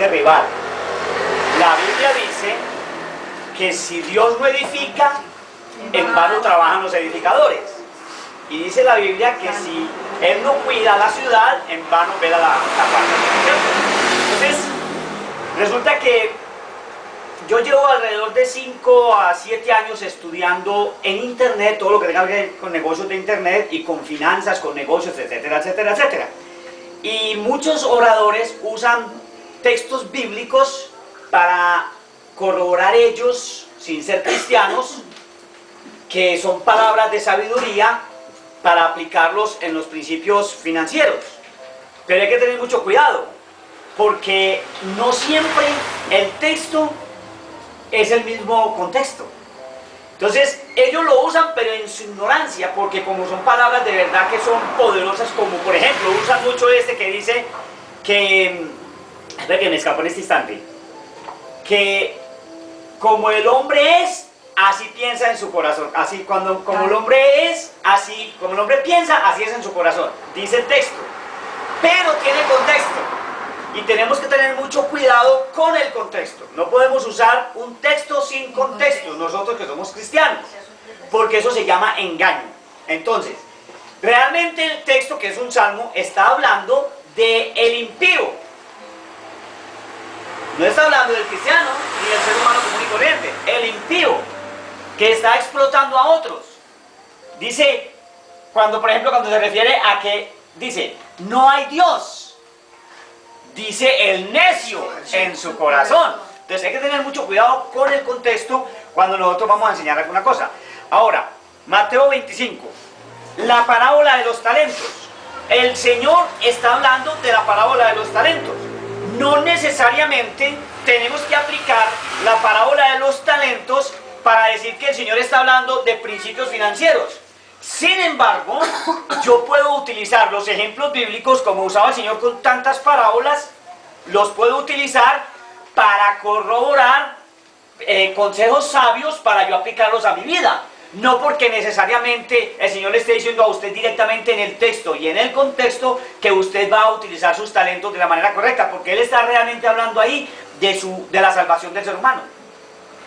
derribar. La Biblia dice que si Dios no edifica, en vano trabajan los edificadores. Y dice la Biblia que si Él no cuida la ciudad, en vano vela la guardia. Entonces, resulta que yo llevo alrededor de 5 a 7 años estudiando en internet, todo lo que tenga que ver con negocios de internet y con finanzas, con negocios, etcétera, etcétera, etcétera. Y muchos oradores usan textos bíblicos para corroborar ellos, sin ser cristianos, que son palabras de sabiduría para aplicarlos en los principios financieros. Pero hay que tener mucho cuidado, porque no siempre el texto es el mismo contexto. Entonces ellos lo usan pero en su ignorancia, porque como son palabras de verdad que son poderosas, como por ejemplo usan mucho este que dice que, a ver que me escapó en este instante, que como el hombre es, así piensa en su corazón. Así como el hombre es, así como el hombre piensa, así es en su corazón, dice el texto, pero tiene contexto. Y tenemos que tener mucho cuidado con el contexto. No podemos usar un texto sin contexto, nosotros que somos cristianos, porque eso se llama engaño. Entonces, realmente el texto, que es un salmo, está hablando del impío. No está hablando del cristiano, ni del ser humano común y corriente. El impío, que está explotando a otros. Dice, por ejemplo, cuando se refiere a que, dice, no hay Dios. Dice el necio en su corazón. Entonces hay que tener mucho cuidado con el contexto cuando nosotros vamos a enseñar alguna cosa. Ahora, Mateo 25, la parábola de los talentos. El Señor está hablando de la parábola de los talentos. No necesariamente tenemos que aplicar la parábola de los talentos para decir que el Señor está hablando de principios financieros. Sin embargo, yo puedo utilizar los ejemplos bíblicos, como usaba el Señor con tantas parábolas, los puedo utilizar para corroborar consejos sabios para yo aplicarlos a mi vida. No porque necesariamente el Señor le esté diciendo a usted directamente en el texto y en el contexto que usted va a utilizar sus talentos de la manera correcta, porque Él está realmente hablando ahí de la salvación del ser humano.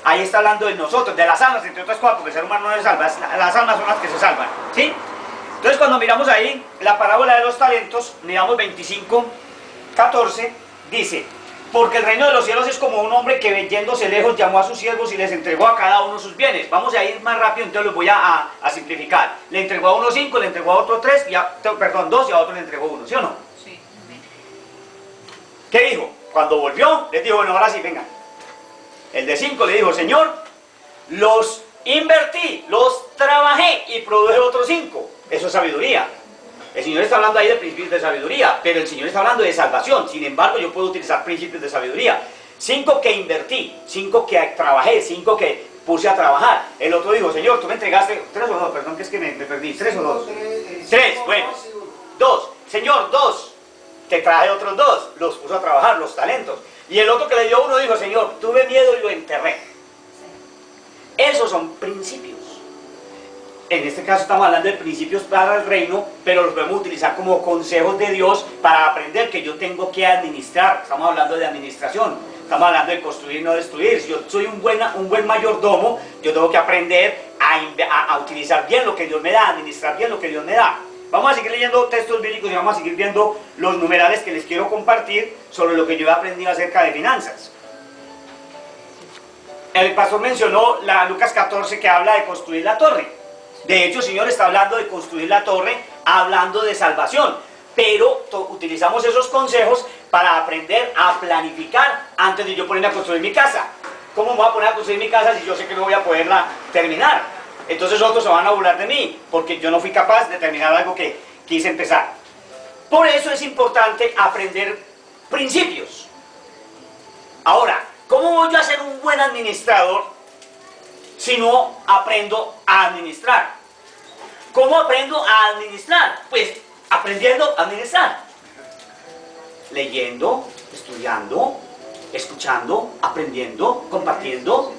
Ahí está hablando de nosotros, de las almas, entre otras cosas, porque el ser humano no se salva, las almas son las que se salvan, ¿sí? Entonces cuando miramos ahí la parábola de los talentos, miramos 25, 14, dice, porque el reino de los cielos es como un hombre que yéndose lejos llamó a sus siervos y les entregó a cada uno sus bienes. Vamos a ir más rápido, entonces los voy a simplificar. Le entregó a uno 5, le entregó a otro 3, 2 y a otro le entregó 1, ¿sí o no? Sí. ¿Qué dijo? Cuando volvió, les dijo, bueno, ahora sí, vengan. El de 5 le dijo, Señor, los invertí, los trabajé y produje otros 5. Eso es sabiduría. El Señor está hablando ahí de principios de sabiduría, pero el Señor está hablando de salvación. Sin embargo, yo puedo utilizar principios de sabiduría. 5 que invertí, 5 que trabajé, 5 que puse a trabajar. El otro dijo, Señor, tú me entregaste 3 o 2, perdón, que es que me perdí, 3 o 2. 3, bueno, 2. Señor, 2, que traje otros 2, los puso a trabajar, los talentos. Y el otro que le dio 1 dijo, Señor, tuve miedo y lo enterré. Esos son principios. En este caso estamos hablando de principios para el reino, pero los podemos utilizar como consejos de Dios para aprender que yo tengo que administrar. Estamos hablando de administración, estamos hablando de construir y no destruir. Si yo soy un buen mayordomo, yo tengo que aprender a utilizar bien lo que Dios me da, a administrar bien lo que Dios me da. Vamos a seguir leyendo textos bíblicos y vamos a seguir viendo los numerales que les quiero compartir sobre lo que yo he aprendido acerca de finanzas. El pastor mencionó Lucas 14 que habla de construir la torre. De hecho, el Señor está hablando de construir la torre, hablando de salvación. Pero utilizamos esos consejos para aprender a planificar antes de yo ponerme a construir mi casa. ¿Cómo me voy a poner a construir mi casa si yo sé que no voy a poderla terminar? Entonces otros se van a burlar de mí, porque yo no fui capaz de terminar algo que quise empezar. Por eso es importante aprender principios. Ahora, ¿cómo voy yo a ser un buen administrador si no aprendo a administrar? ¿Cómo aprendo a administrar? Pues aprendiendo a administrar. Leyendo, estudiando, escuchando, aprendiendo, compartiendo.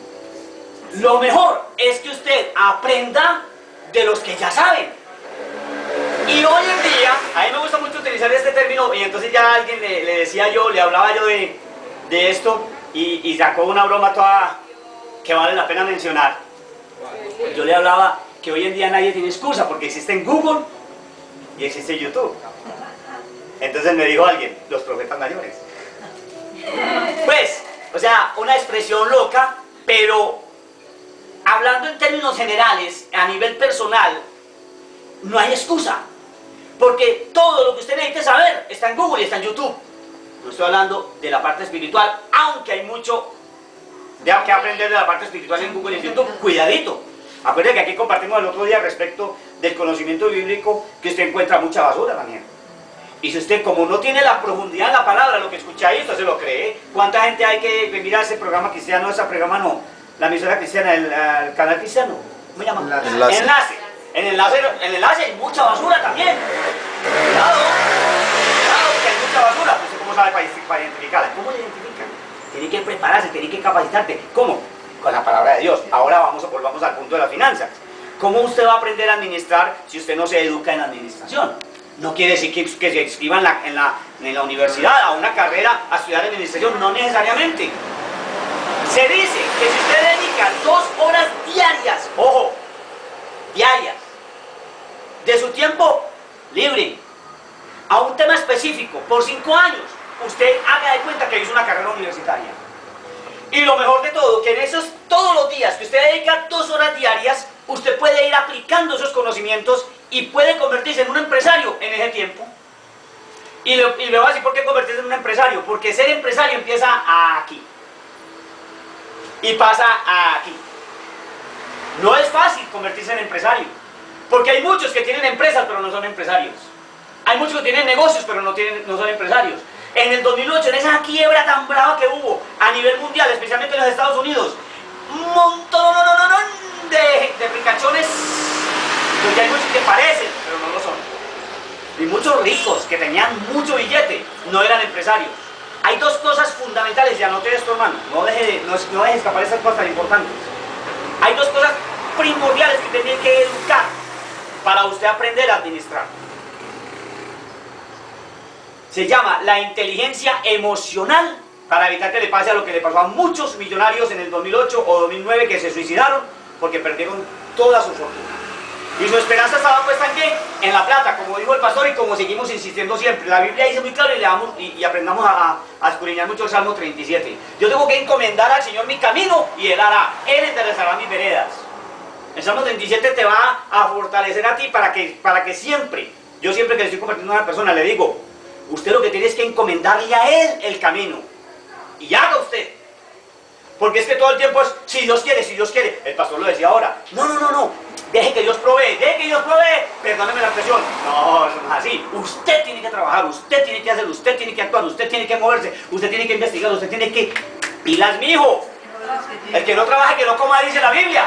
Lo mejor es que usted aprenda de los que ya saben. Y hoy en día, a mí me gusta mucho utilizar este término, y entonces ya alguien le decía yo, le hablaba yo de de esto y sacó una broma toda que vale la pena mencionar. Yo le hablaba que hoy en día nadie tiene excusa porque existe Google y existe YouTube. Entonces me dijo alguien, los profetas mayores. Pues, o sea, una expresión loca, pero hablando en términos generales, a nivel personal, no hay excusa. Porque todo lo que usted necesite saber está en Google y está en YouTube. No estoy hablando de la parte espiritual, aunque hay mucho que aprender de la parte espiritual en Google y en YouTube. Cuidadito. Acuérdense que aquí compartimos el otro día respecto del conocimiento bíblico, que usted encuentra mucha basura también. Y si usted, como no tiene la profundidad de la palabra, lo que escucha ahí, usted se lo cree. ¿Cuánta gente hay que mirar ese programa cristiano, ese programa no? La emisora cristiana, el canal cristiano. ¿Cómo se llama? Enlace. En enlace hay mucha basura también. Cuidado, que hay mucha basura. No sé cómo sabe para identificarla. ¿Cómo la identifican? Tiene que prepararse, tiene que capacitarte. ¿Cómo? Con la palabra de Dios. Ahora volvamos al punto de las finanzas. ¿Cómo usted va a aprender a administrar si usted no se educa en administración? No quiere decir que se inscriba en la universidad, a una carrera, a estudiar administración, no necesariamente. Se dice que si usted dedica 2 horas diarias, ojo, diarias, de su tiempo libre, a un tema específico, por 5 años, usted haga de cuenta que hizo una carrera universitaria. Y lo mejor de todo, que en esos todos los días que usted dedica 2 horas diarias, usted puede ir aplicando esos conocimientos y puede convertirse en un empresario en ese tiempo. Y le voy a decir por qué convertirse en un empresario. Porque ser empresario empieza aquí y pasa aquí. No es fácil convertirse en empresario, porque hay muchos que tienen empresas pero no son empresarios. Hay muchos que tienen negocios pero no son empresarios. En el 2008, en esa quiebra tan brava que hubo a nivel mundial, especialmente en los Estados Unidos, un montón de ricachones, porque hay muchos que parecen, pero no lo son. Y muchos ricos que tenían mucho billete no eran empresarios. Hay 2 cosas fundamentales, y anoté esto, hermano, no deje escapar esas cosas tan importantes. Hay 2 cosas primordiales que tiene que educar para usted aprender a administrar. Se llama la inteligencia emocional, para evitar que le pase a lo que le pasó a muchos millonarios en el 2008 o 2009 que se suicidaron porque perdieron toda su fortuna. Y su esperanza estaba puesta en ¿qué? En la plata, como dijo el pastor y como seguimos insistiendo siempre. La Biblia dice muy claro y aprendamos a escudriñar mucho el Salmo 37. Yo tengo que encomendar al Señor mi camino y Él hará, Él enderezará mis veredas. El Salmo 37 te va a fortalecer a ti para que siempre, yo siempre que le estoy compartiendo a una persona le digo, usted lo que tiene es que encomendarle a Él el camino. Y haga usted. Porque es que todo el tiempo es, si Dios quiere, si Dios quiere. El pastor lo decía ahora. No. Deje que Dios provee, perdóneme la expresión. No, eso no es así. Usted tiene que trabajar, usted tiene que hacer, usted tiene que actuar, usted tiene que moverse, usted tiene que investigar, usted tiene que... Pilas, mijo. El que no trabaja, que no coma, dice la Biblia.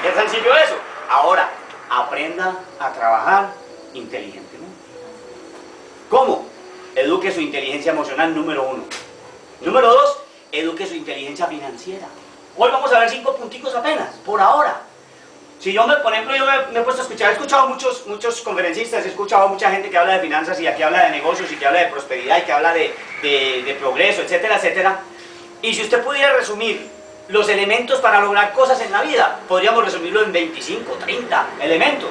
Que es sencillo eso. Ahora, aprenda a trabajar inteligentemente. ¿Cómo? Eduque su inteligencia emocional, número 1. Número 2, eduque su inteligencia financiera. Hoy vamos a ver 5 punticos apenas, por ahora. Si yo, por ejemplo, me he puesto a escuchar, he escuchado muchos conferencistas, he escuchado mucha gente que habla de finanzas y aquí habla de negocios y que habla de prosperidad y que habla de progreso, etcétera, etcétera. Y si usted pudiera resumir los elementos para lograr cosas en la vida, podríamos resumirlo en 25, 30 elementos.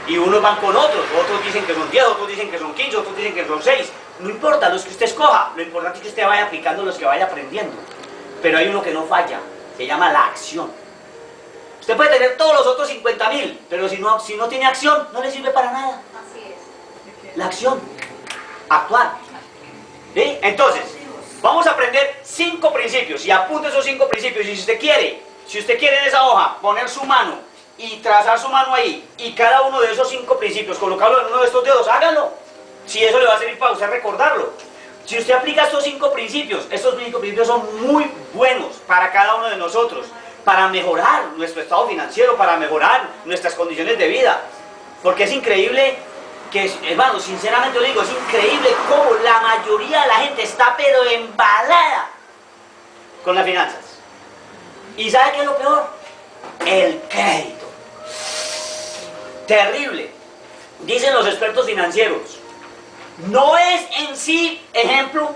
Y unos van con otros dicen que son 10, otros dicen que son 15, otros dicen que son 6. No importa los que usted escoja, lo importante es que usted vaya aplicando los que vaya aprendiendo. Pero hay uno que no falla, se llama la acción. Usted puede tener todos los otros 50.000, pero si no tiene acción, no le sirve para nada. Así es. La acción, actuar. ¿Sí? Entonces, vamos a aprender 5 principios y apunte esos 5 principios. Y si usted quiere en esa hoja poner su mano y trazar su mano ahí y cada uno de esos 5 principios, colocarlo en uno de estos dedos, hágalo. Si eso le va a servir para usted recordarlo. Si usted aplica estos 5 principios son muy buenos para cada uno de nosotros, para mejorar nuestro estado financiero, para mejorar nuestras condiciones de vida. Porque es increíble que, hermano, sinceramente lo digo, es increíble cómo la mayoría de la gente está pero embalada con las finanzas. ¿Y sabe qué es lo peor? El crédito. Terrible. Dicen los expertos financieros No es en sí, ejemplo,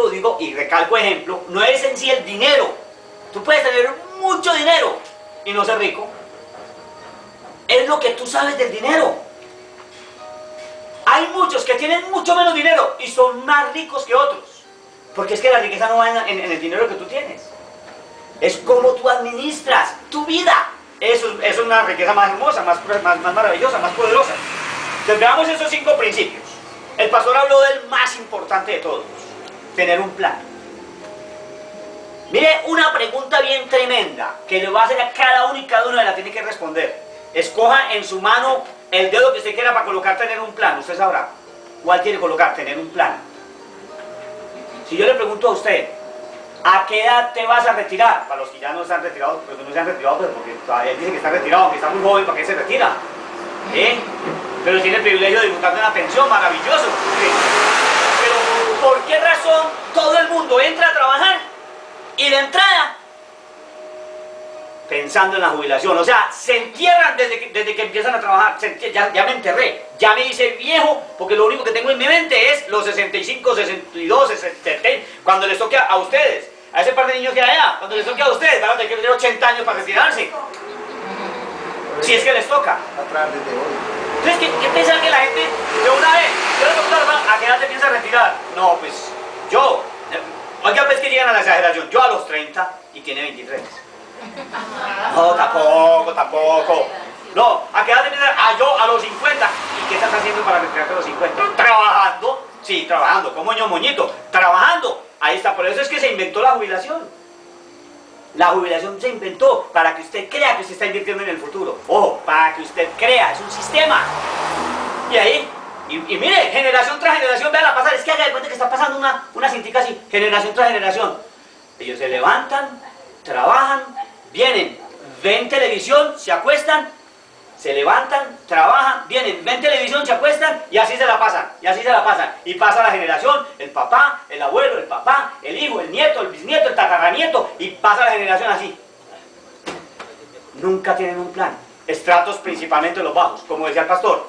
digo, y recalco ejemplo, no es en sí el dinero. Tú puedes tener mucho dinero y no ser rico. Es lo que tú sabes del dinero. Hay muchos que tienen mucho menos dinero y son más ricos que otros. Porque es que la riqueza no va en el dinero que tú tienes. Es cómo tú administras tu vida. Eso es una riqueza más hermosa, más maravillosa, más poderosa. Entonces veamos esos 5 principios. El pastor habló del más importante de todos. Tener un plan. Mire, una pregunta bien tremenda que le va a hacer a cada uno y cada uno la tiene que responder. Escoja en su mano el dedo que usted quiera para colocar tener un plan. Usted sabrá cuál quiere colocar, tener un plan. Si yo le pregunto a usted, ¿a qué edad te vas a retirar? Para los que ya no están retirados, pues no se han retirado, pues porque todavía dice que está retirado, aunque está muy joven, ¿para qué se retira? Pero tiene el privilegio de disfrutar de una pensión, maravilloso. Pero ¿por qué razón todo el mundo entra a trabajar y de entrada pensando en la jubilación? O sea, se entierran desde que empiezan a trabajar. Ya me enterré, ya me hice viejo, porque lo único que tengo en mi mente es los 65, 62, 70, cuando les toque a ustedes, a ese par de niños que hay allá, cuando les toque a ustedes, van a tener que tener 80 años para retirarse. Si es que les toca. Entonces, ¿qué piensan que la gente de una vez? Yo le pregunto, ¿a qué edad te piensas retirar? No, pues yo. Oiga, pues que llegan a la exageración. Yo a los 30 y tiene 23. No, tampoco. No, ¿a qué edad te piensas? Yo a los 50. ¿Y qué estás haciendo para retirarte a los 50? Trabajando. Sí, trabajando. Como moñito. Trabajando. Ahí está. Por eso es que se inventó la jubilación. La jubilación se inventó para que usted crea que usted está invirtiendo en el futuro. Ojo, para que usted crea, es un sistema. Y ahí, y mire, generación tras generación, véala pasar, es que haga de cuenta que está pasando una cintica así, generación tras generación. Ellos se levantan, trabajan, vienen, ven televisión, se acuestan, se levantan, trabajan, vienen, ven televisión, se acuestan y así se la pasan, y pasa la generación, el papá, el abuelo, el papá, el hijo, el nieto, el bisnieto, el tataranieto, y pasa la generación así. Nunca tienen un plan. Estratos principalmente los bajos, como decía el pastor.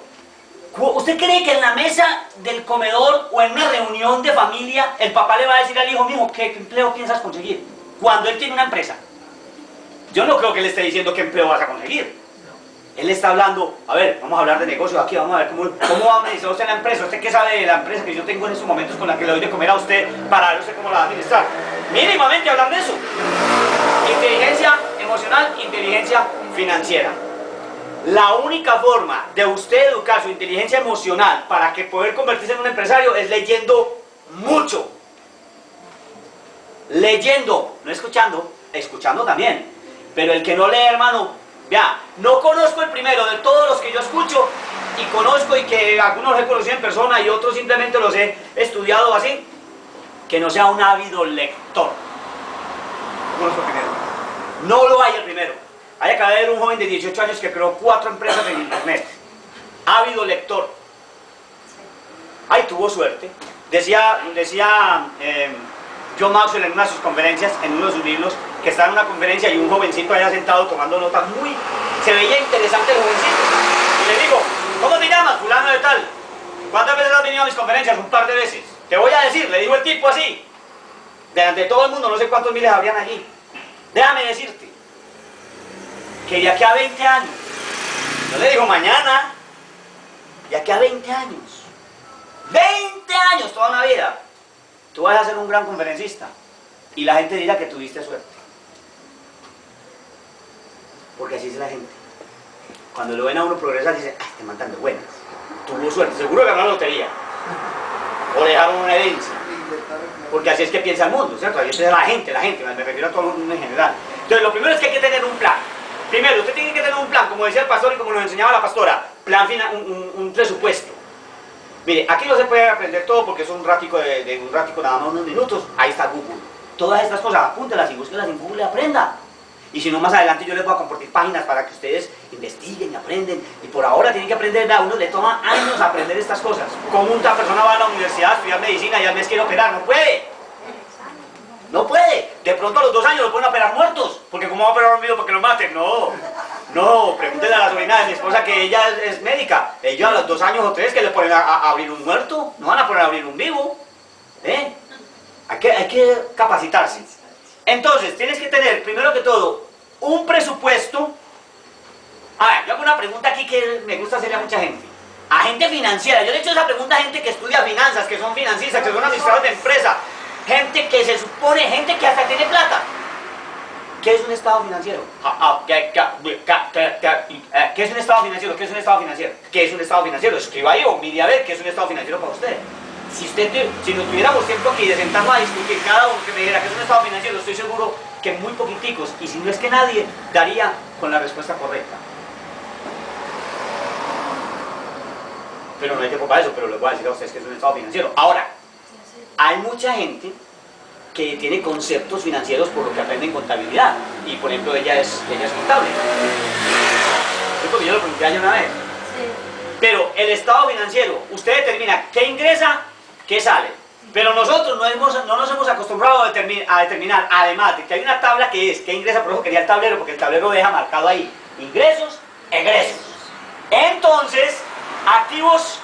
¿Usted cree que en la mesa del comedor o en una reunión de familia el papá le va a decir al hijo, mijo, ¿qué empleo piensas conseguir? Cuando él tiene una empresa. Yo no creo que él esté diciendo qué empleo vas a conseguir. Él está hablando, a ver, vamos a hablar de negocios aquí, vamos a ver cómo va a administrar usted la empresa. ¿Usted qué sabe de la empresa que yo tengo en estos momentos con la que le doy de comer a usted para ver usted cómo la va a administrar? Mínimamente hablar de eso. Inteligencia emocional, inteligencia financiera. La única forma de usted educar su inteligencia emocional para que poder convertirse en un empresario es leyendo mucho. Leyendo, no escuchando, escuchando también. Pero el que no lee, hermano, vea, no conozco el primero de todos los que yo escucho y conozco y que algunos los he conocido en persona y otros simplemente los he estudiado así, que no sea un ávido lector. No conozco el primero. No lo hay el primero. Hay acá de ver un joven de 18 años que creó 4 empresas en internet. Ávido lector. Ay, tuvo suerte. Decía John Maxwell en una de sus conferencias, en uno de sus libros, que estaba en una conferencia y un jovencito allá sentado tomando notas se veía interesante el jovencito. Y le digo, ¿cómo te llamas, fulano de tal? ¿Cuántas veces has venido a mis conferencias? Un par de veces. Te voy a decir, le dijo el tipo así, delante de todo el mundo, no sé cuántos miles habrían allí. Déjame decirte, que de aquí a 20 años, no le digo mañana, de aquí a 20 años, 20 años, toda una vida, tú vas a ser un gran conferencista y la gente dirá que tuviste suerte. Porque así es la gente. Cuando lo ven a uno progresar, dicen, ¡ay, te mandan de buenas! Tuvo suerte, seguro que ganó la lotería. O le dejaron una herencia. Porque así es que piensa el mundo, ¿cierto? Así piensa la gente, me refiero a todo el mundo en general. Entonces, lo primero es que hay que tener un plan. Primero, usted tiene que tener un plan, como decía el pastor y como nos enseñaba la pastora, un presupuesto. Mire, aquí no se puede aprender todo porque es un ratico nada más unos minutos. Ahí está Google. Todas estas cosas, apúntelas y búsquelas en Google y aprenda. Y si no, más adelante yo les voy a compartir páginas para que ustedes investiguen y aprenden. Y por ahora tienen que aprender, a uno le toma años aprender estas cosas. ¿Cómo una persona va a la universidad a estudiar medicina y al mes quiere operar? No puede. No puede. De pronto a los 2 años lo pueden operar muertos. Porque ¿cómo va a operar a un niño para que lo maten? No. No, pregúntele a la sobrina de mi esposa que ella es médica. Ellos a los 2 años o 3 que le ponen a abrir un muerto, no van a poner a abrir un vivo. Hay que capacitarse. Entonces, tienes que tener, primero que todo, un presupuesto. A ver, yo hago una pregunta aquí que me gusta hacerle a mucha gente. A gente financiera. Yo le he hecho esa pregunta a gente que estudia finanzas, que son financistas, que son administradores de empresa. Gente que se supone, gente que hasta tiene plata. ¿Qué es un estado financiero? ¿Qué es un estado financiero? ¿Qué es un estado financiero? ¿Qué es un estado financiero? Escriba ahí o mire a ver qué es un estado financiero para usted. Si nos tuviéramos tiempo aquí de sentarnos a discutir cada uno que me dijera que es un estado financiero, estoy seguro que muy poquiticos, y si no es que nadie, daría con la respuesta correcta. Pero no hay tiempo para eso, pero les voy a decir a ustedes que es un estado financiero. Ahora, hay mucha gente que tiene conceptos financieros por lo que aprende en contabilidad. Y por ejemplo, ella es contable. Yo porque yo lo pregunté ayer una vez. Sí. Pero el estado financiero, usted determina qué ingresa, qué sale. Pero nosotros no nos hemos acostumbrado a determinar, además de que hay una tabla que es, qué ingresa, por eso quería el tablero, porque el tablero deja marcado ahí, ingresos, egresos. Entonces, activos,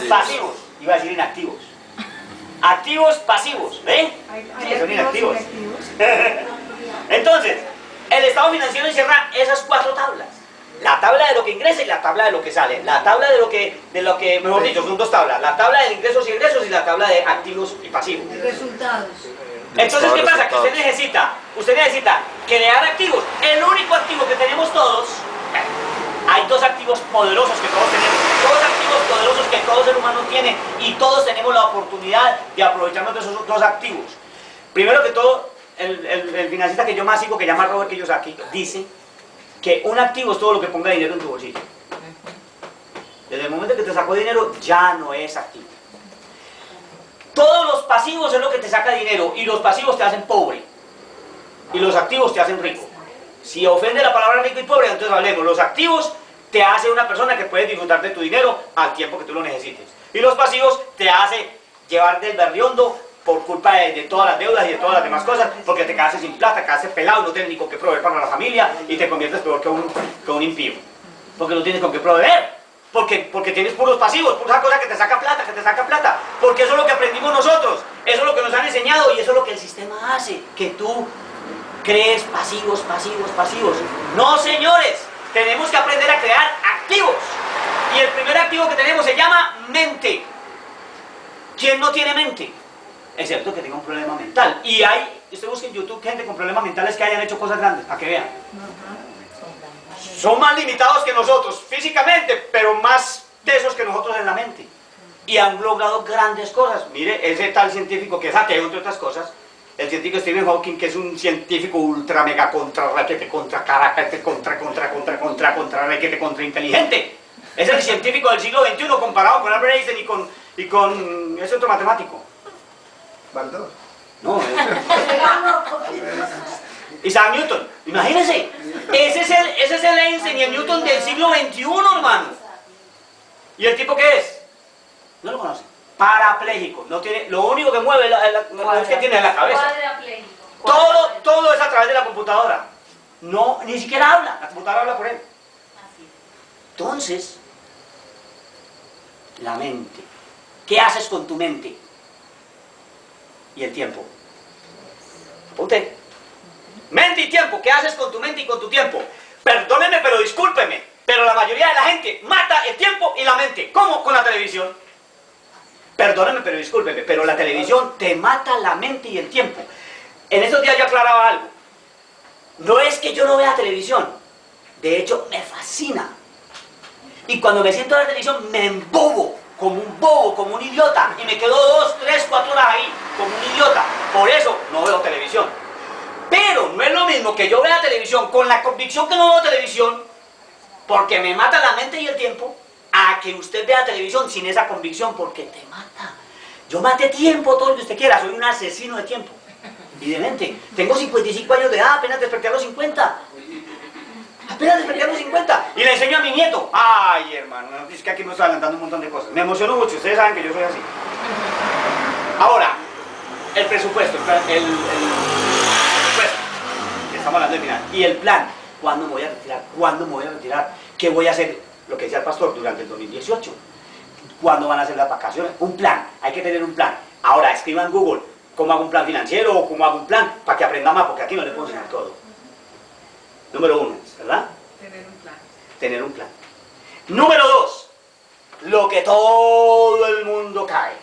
pasivos. Iba a decir inactivos. Activos, pasivos, ¿ven? Sí, son inactivos. Entonces, el estado financiero encierra esas 4 tablas. La tabla de lo que ingresa y la tabla de lo que sale. La tabla de lo que mejor dicho, son 2 tablas. La tabla de ingresos y egresos y la tabla de activos y pasivos. Resultados. Entonces, ¿qué pasa? Que usted necesita crear activos. El único activo que tenemos todos, hay 2 activos poderosos que todos tenemos. 2 activos poderosos que todo ser humano tiene y todos tenemos la oportunidad de aprovecharnos de esos 2 activos. Primero que todo, el financista que yo más sigo, que llama Robert Kiyosaki, dice que un activo es todo lo que ponga dinero en tu bolsillo. Desde el momento que te sacó dinero, ya no es activo. Todos los pasivos es lo que te saca dinero y los pasivos te hacen pobre y los activos te hacen rico. Si ofende la palabra rico y pobre, entonces hablemos. Los activos te hace una persona que puede disfrutar de tu dinero al tiempo que tú lo necesites. Y los pasivos te hace llevar del berriondo por culpa de todas las deudas y de todas las demás cosas, porque te quedaste sin plata, quedaste pelado, no tienes ni con qué proveer para la familia y te conviertes peor que un impío. Porque no tienes con qué proveer. Porque tienes puros pasivos, pura cosa que te saca plata, porque eso es lo que aprendimos nosotros, eso es lo que nos han enseñado y eso es lo que el sistema hace, que tú crees pasivos. No, señores, tenemos que aprender a crear activos. Y el primer activo que tenemos se llama mente. ¿Quién no tiene mente? Excepto que tenga un problema mental. Y usted busca en YouTube gente con problemas mentales que hayan hecho cosas grandes, para que vean. Son más limitados que nosotros físicamente, pero más tesos que nosotros en la mente. Y han logrado grandes cosas. Mire, ese tal científico que es ateo, entre otras cosas, el científico Stephen Hawking, que es un científico ultra mega contra raquete, contra caracete, contra raquete, contra inteligente. Es el científico del siglo XXI comparado con Albert Einstein y con ese otro matemático. Baldor. No, Isaac Newton, imagínense, ese es el Einstein y el Newton del siglo XXI, hermano. ¿Y el tipo qué es? No lo conoce. Parapléjico, no tiene, lo único que mueve es que tiene en la cabeza. Todo es a través de la computadora. No, ni siquiera habla, la computadora habla por él. Entonces, la mente. ¿Qué haces con tu mente? Y el tiempo. Apunte. Mente y tiempo, ¿qué haces con tu mente y con tu tiempo? Perdóneme, pero discúlpeme, pero la mayoría de la gente mata el tiempo y la mente. ¿Cómo? Con la televisión. Perdóneme, pero discúlpeme, pero la televisión te mata la mente y el tiempo. En estos días yo aclaraba algo. No es que yo no vea televisión, de hecho me fascina. Y cuando me siento a la televisión me embobo, como un bobo, como un idiota, y me quedo 2, 3, 4 horas ahí como un idiota. Por eso no veo televisión. Pero no es lo mismo que yo vea televisión con la convicción que no veo televisión, porque me mata la mente y el tiempo, a que usted vea televisión sin esa convicción, porque te mata. Yo maté tiempo, todo lo que usted quiera, soy un asesino de tiempo y de mente. Tengo 55 años de edad, apenas desperté a los 50. Apenas desperté a los 50. Y le enseño a mi nieto. Ay, hermano, es que aquí me estoy adelantando un montón de cosas. Me emociono mucho, ustedes saben que yo soy así. Ahora, el presupuesto, el presupuesto, que estamos hablando del final, y el plan. ¿Cuándo me voy a retirar? ¿Cuándo me voy a retirar? ¿Qué voy a hacer? Lo que decía el pastor durante el 2018. ¿Cuándo van a ser las vacaciones? Un plan, hay que tener un plan. Ahora, escriban en Google, ¿cómo hago un plan financiero o cómo hago un plan? Para que aprenda más, porque aquí no les puedo enseñar todo. Número 1, ¿verdad? Tener un plan. Tener un plan. Número 2, lo que todo el mundo cae.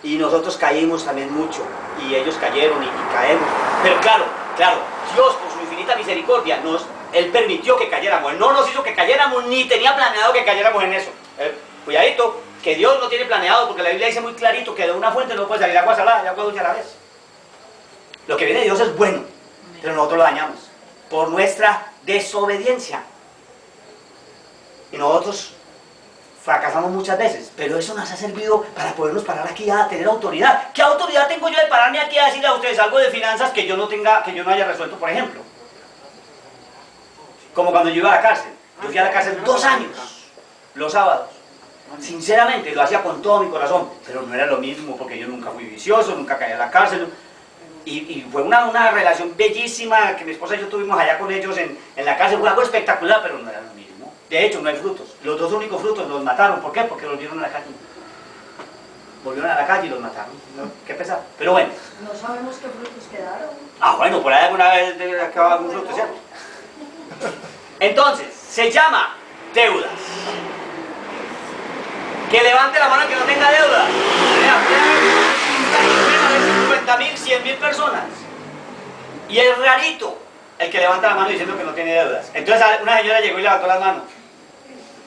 Y nosotros caímos también mucho, y ellos cayeron y caemos. Pero claro, Dios por su infinita misericordia Él permitió que cayéramos. Él no nos hizo que cayéramos, ni tenía planeado que cayéramos en eso. Cuidadito, que Dios no tiene planeado, porque la Biblia dice muy clarito que de una fuente no puede salir agua salada y agua dulce a la vez. Lo que viene de Dios es bueno, pero nosotros lo dañamos por nuestra desobediencia. Y nosotros fracasamos muchas veces, pero eso nos ha servido para podernos parar aquí a tener autoridad. ¿Qué autoridad tengo yo de pararme aquí a decirle a ustedes algo de finanzas que yo no haya resuelto, por ejemplo? Como cuando yo iba a la cárcel. Yo fui a la cárcel 2 años, los sábados. Sinceramente, lo hacía con todo mi corazón, pero no era lo mismo, porque yo nunca fui vicioso, nunca caí a la cárcel. Y fue una relación bellísima que mi esposa y yo tuvimos allá con ellos en la cárcel. Fue algo espectacular, pero no era lo mismo. De hecho, no hay frutos. Los 2 únicos frutos los mataron. ¿Por qué? Porque volvieron a la calle. Volvieron a la calle y los mataron. ¿No? Qué pesar. Pero bueno. No sabemos qué frutos quedaron. Bueno, por ahí alguna vez debe acabar algún fruto, ¿cierto? Entonces, se llama deudas. Que levante la mano el que no tenga deuda. 50.000, 100.000 personas. Y es rarito el que levanta la mano diciendo que no tiene deudas. Entonces una señora llegó y levantó las manos.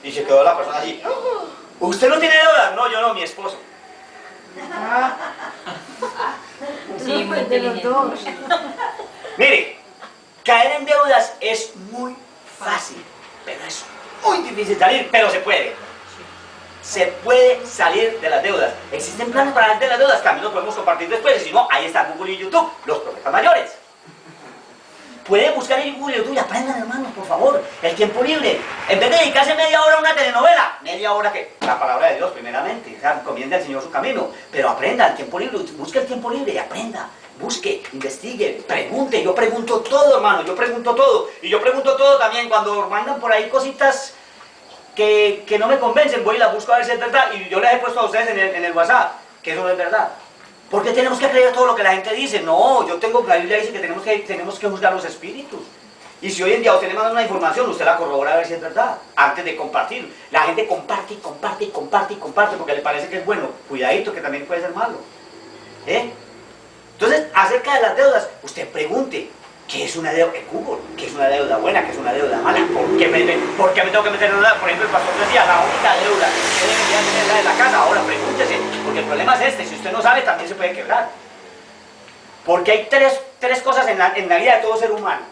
Y se quedó la persona así. ¿Usted no tiene deudas? No, yo no, mi esposo. Sí, muy inteligente. Mire, caer en deudas es muy fácil, pero es muy difícil salir, pero se puede. Se puede salir de las deudas. Existen planes para salir de las deudas, que también los podemos compartir después, y si no, ahí está Google y YouTube, los profetas mayores. Pueden buscar en Google y YouTube y aprendan, hermanos, por favor, el tiempo libre. En vez de dedicarse media hora a una telenovela, media hora que la palabra de Dios primeramente, o sea, encomiende al Señor su camino, pero aprenda el tiempo libre, busque el tiempo libre y aprenda. Busque, investigue, pregunte. Yo pregunto todo, hermano, yo pregunto todo. Y yo pregunto todo también cuando mandan por ahí cositas que no me convencen, voy y las busco a ver si es verdad. Y yo les he puesto a ustedes en el WhatsApp que eso no es verdad. ¿Por qué tenemos que creer todo lo que la gente dice? No, la Biblia dice que tenemos que juzgar los espíritus. Y si hoy en día usted le manda una información, usted la corrobora a ver si es verdad, antes de compartir. La gente comparte, porque le parece que es bueno. Cuidadito, que también puede ser malo. Entonces, acerca de las deudas, usted pregunte, ¿qué es una deuda? Google, ¿qué es una deuda buena? ¿Qué es una deuda mala? ¿Por qué me tengo que meter en una deuda? Por ejemplo, el pastor decía, la única deuda que debería tener la de la casa. Ahora, pregúntese, porque el problema es este, si usted no sabe, también se puede quebrar. Porque hay tres cosas en la vida de todo ser humano.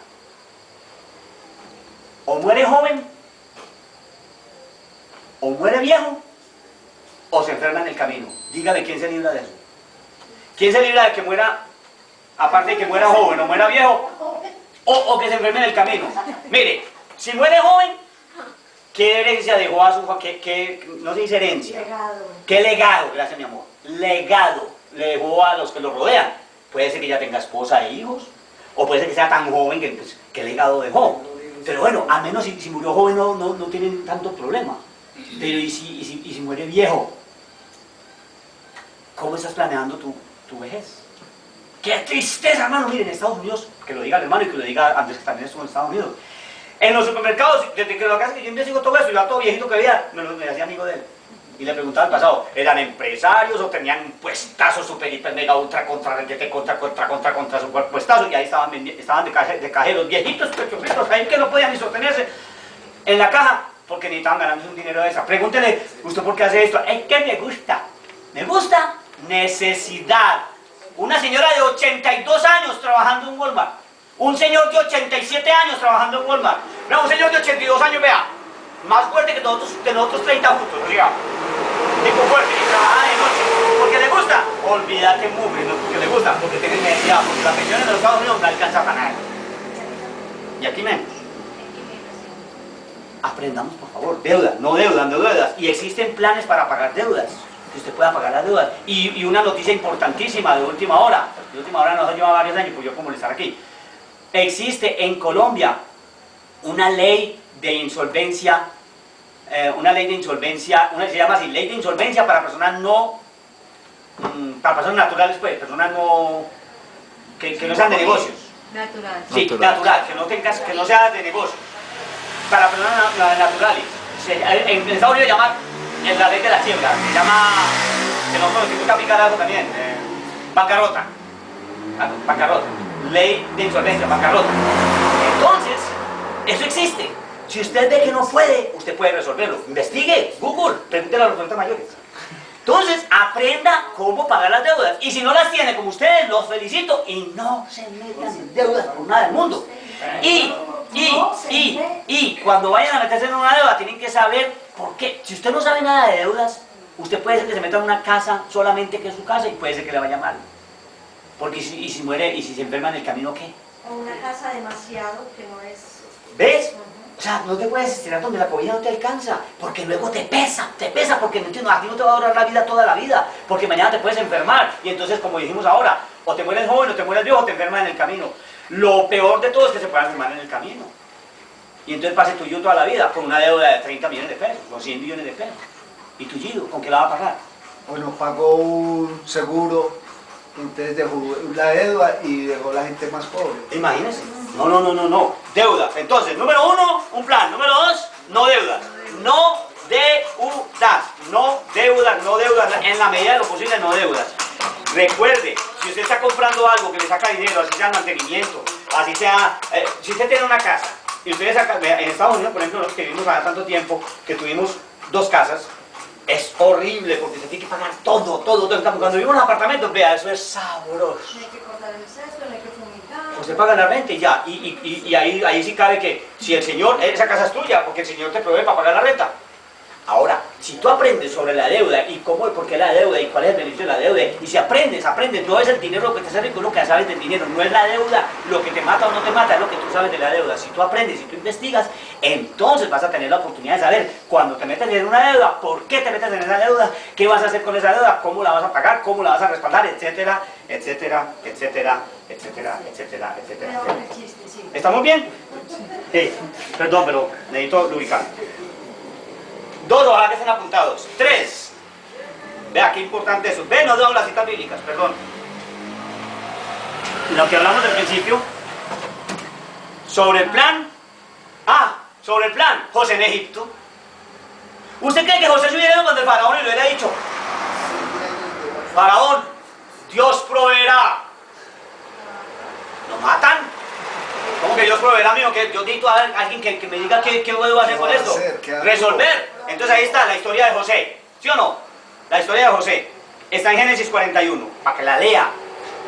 O muere joven, o muere viejo, o se enferma en el camino. Dígame, ¿quién se libra de eso? ¿Quién se libra de que muera, aparte de que muera joven o muera viejo, o que se enferme en el camino? Mire, si muere joven, ¿qué herencia dejó a su no se dice herencia? Legado. ¿Qué legado? Gracias, mi amor. Legado le dejó a los que lo rodean. Puede ser que ya tenga esposa e hijos, o puede ser que sea tan joven que, pues, ¿qué legado dejó? Pero bueno, al menos si murió joven no tienen tanto problema. Pero ¿y si muere viejo? ¿Cómo estás planeando tu vejez? ¡Qué tristeza, hermano! Miren, en Estados Unidos, que lo diga el hermano y que lo diga antes que también estuvo en Estados Unidos. En los supermercados, desde que lo que hace que yo investigo todo eso, y va todo viejito que veía, me hacía amigo de él. Y le preguntaba al pasado, ¿eran empresarios o tenían un puestazo super, hiper, mega, ultra, contra super puestazo? Y ahí estaban de cajeros viejitos, pechofitos, ahí que no podían ni sostenerse en la caja, porque necesitaban ganarse un dinero de esa. Pregúntele, ¿usted por qué hace esto? Es que me gusta. ¿Me gusta? Necesidad. Una señora de 82 años trabajando en Walmart. Un señor de 87 años trabajando en Walmart. No, un señor de 82 años, vea, más fuerte que nosotros 30 juntos, o sea, tipo fuerte, y trabaja de noche. ¿Por qué le gusta? Olvídate, mugre, no porque le gusta, porque tiene necesidad, porque las pensiones de los Estados Unidos no alcanzan para nada. Y aquí menos. Aprendamos, por favor, deudas, no deudas. Y existen planes para pagar deudas, que usted pueda pagar las deudas. Y una noticia importantísima de última hora nos lleva varios años, pues yo como estar aquí. existe en Colombia una ley de insolvencia, se llama así, ley de insolvencia para personas no, para personas naturales, pues, personas no, que no sean de negocios. Natural. Sí, natural, que no sea de negocios. Para personas naturales. En Estados Unidos se llama la ley de la quiebra, se llama, que nosotros tenemos que aplicar algo también, bancarrota. Bancarrota. Ley de insolvencia, bancarrota. Entonces, eso existe. Si usted ve que no puede, usted puede resolverlo. Investigue, Google, pregúntele a los adultos mayores. Entonces, aprenda cómo pagar las deudas. Y si no las tiene como ustedes, los felicito. Y no se metan en deudas por nada del mundo. Y cuando vayan a meterse en una deuda, tienen que saber por qué. Si usted no sabe nada de deudas, usted puede ser que se meta en una casa solamente que es su casa y puede ser que le vaya mal. Porque si muere y si se enferma en el camino, ¿qué? O una casa demasiado que no es... ¿Ves? O sea, no te puedes estirar donde la cobija no te alcanza, porque luego te pesa, porque no entiendo, a ti no te va a durar la vida toda la vida, porque mañana te puedes enfermar, y entonces, como dijimos ahora, o te mueres joven, o te mueres viejo, o te enfermas en el camino. Lo peor de todo es que se puedan enfermar en el camino. Y entonces pase tuyo toda la vida, con una deuda de 30 millones de pesos, o 100 millones de pesos. ¿Y tullido? ¿Con qué la va a pagar? Bueno, pagó un seguro, entonces dejó la deuda y dejó a la gente más pobre. Imagínense. No. Deuda. Entonces, número 1, un plan. Número 2, no deudas. No deudas. No deudas. En la medida de lo posible, no deudas. Recuerde, si usted está comprando algo que le saca dinero, así sea mantenimiento, así sea, si usted tiene una casa, y usted saca, en Estados Unidos, por ejemplo, nosotros que vivimos hace tanto tiempo, que tuvimos 2 casas, es horrible porque se tiene que pagar todo. Cuando vivo en un apartamento, vea, eso es sabroso. No hay que cortar el cesto, no hay que fumigar. Usted paga la renta y ya, y ahí sí cabe que si el señor, esa casa es tuya, porque el señor te provee para pagar la renta. Ahora, si tú aprendes sobre la deuda y cómo y por qué la deuda y cuál es el beneficio de la deuda, y si aprendes, no es el dinero lo que te hace rico, lo que sabes del dinero, no es la deuda lo que te mata o no te mata, es lo que tú sabes de la deuda. Si tú aprendes, si tú investigas, entonces vas a tener la oportunidad de saber cuando te metes en una deuda, por qué te metes en esa deuda, qué vas a hacer con esa deuda, cómo la vas a pagar, cómo la vas a respaldar, etcétera. Peor el chiste, sí. ¿Estamos bien? Sí. Perdón, pero necesito lubricar. 2, ojalá que estén apuntados. 3. Vea, qué importante eso. Ve, no debo las citas bíblicas, perdón. Lo que hablamos del principio. Sobre el plan. Sobre el plan. José en Egipto. ¿Usted cree que José se hubiera ido cuando el faraón y le hubiera dicho: Faraón, Dios proveerá? ¿Lo matan? ¿Cómo que Dios proveerá, mío? Que yo necesito a alguien que me diga qué debo hacer con esto. Resolver. Entonces ahí está la historia de José. ¿Sí o no? La historia de José está en Génesis 41, para que la lea.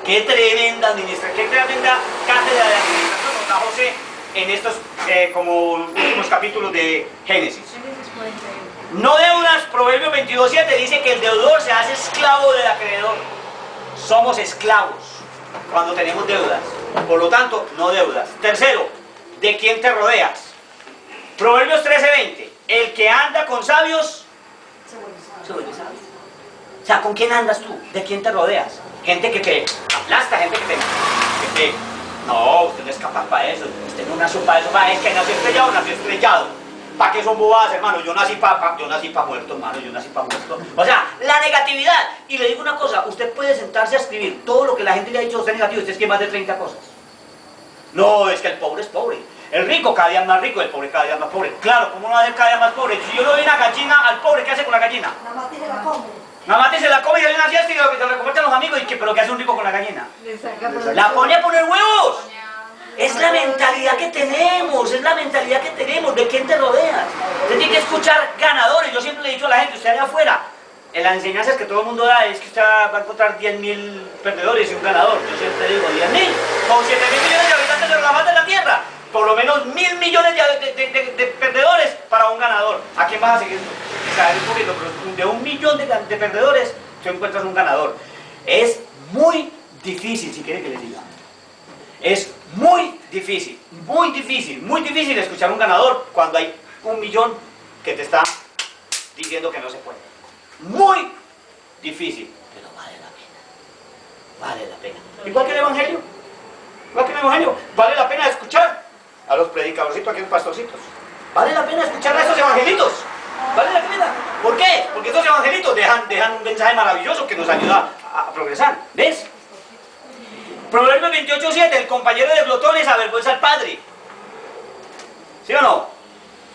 Qué tremenda administración, qué tremenda cátedra de administración nos da José en estos como últimos capítulos de Génesis. Génesis 41. No deudas, Proverbios 22:7 dice que el deudor se hace esclavo del acreedor. Somos esclavos cuando tenemos deudas. Por lo tanto, no deudas. Tercero, ¿de quién te rodeas? Proverbios 13:20. El que anda con sabios se vuelve sabio. O sea, ¿con quién andas tú? ¿De quién te rodeas? Gente que te aplasta, gente que te... No, usted no es capaz para eso. Usted no nació para eso. Es que nació estrellado. ¿Para qué son bobadas, hermano? Yo nací para muerto, hermano. Yo nací para muerto. O sea, la negatividad. Y le digo una cosa. Usted puede sentarse a escribir todo lo que la gente le ha dicho a usted negativo. Usted escribe más de 30 cosas. No, es que el pobre es pobre. El rico cada día más rico, el pobre cada día más pobre. Claro, ¿cómo no va a ser cada día más pobre? Si yo le doy una gallina al pobre, ¿qué hace con la gallina? Nada más tiene la come. Nada más se la come y hay una fiesta y se la comparten los amigos. ¿Pero qué hace un rico con la gallina? Le saca La pone a poner huevos. Es la mentalidad que tenemos, ¿de quién te rodeas? Usted tiene que escuchar ganadores. Yo siempre le he dicho a la gente, usted allá afuera, en las enseñanzas que todo el mundo da es que usted va a encontrar 10.000 perdedores y un ganador. Yo siempre digo 10.000, con 7.000 millones de habitantes de la faz de la tierra, por lo menos 1.000 millones de perdedores para un ganador. ¿A quién vas a seguir? O sea, es un poquito, pero de 1 millón de perdedores, tú encuentras un ganador. Es muy difícil, si quiere que les diga. Es muy difícil escuchar a un ganador cuando hay 1 millón que te está diciendo que no se puede. Muy difícil, pero vale la pena. Igual que el Evangelio. un evangelio. Vale la pena escuchar a los predicadorcitos, aquí los pastorcitos. Vale la pena escuchar a estos evangelitos. Vale la pena. ¿Por qué? Porque estos evangelitos dejan un mensaje maravilloso que nos ayuda a progresar. ¿Ves? Proverbios 28:7, el compañero de glotones avergüenza al padre. ¿Sí o no?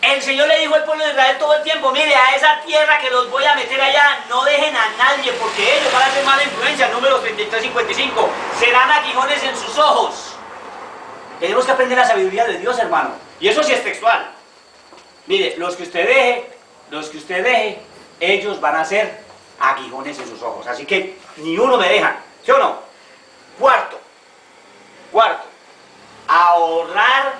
El Señor le dijo al pueblo de Israel todo el tiempo, mire, a esa tierra que los voy a meter allá, no dejen a nadie, porque ellos van a ser mala influencia. Números 33:55, serán aguijones en sus ojos. Tenemos que aprender la sabiduría de Dios, hermano. Y eso sí es textual. Mire, los que usted deje, ellos van a ser aguijones en sus ojos. Así que ni uno me deja, ¿sí o no? Cuarto, ahorrar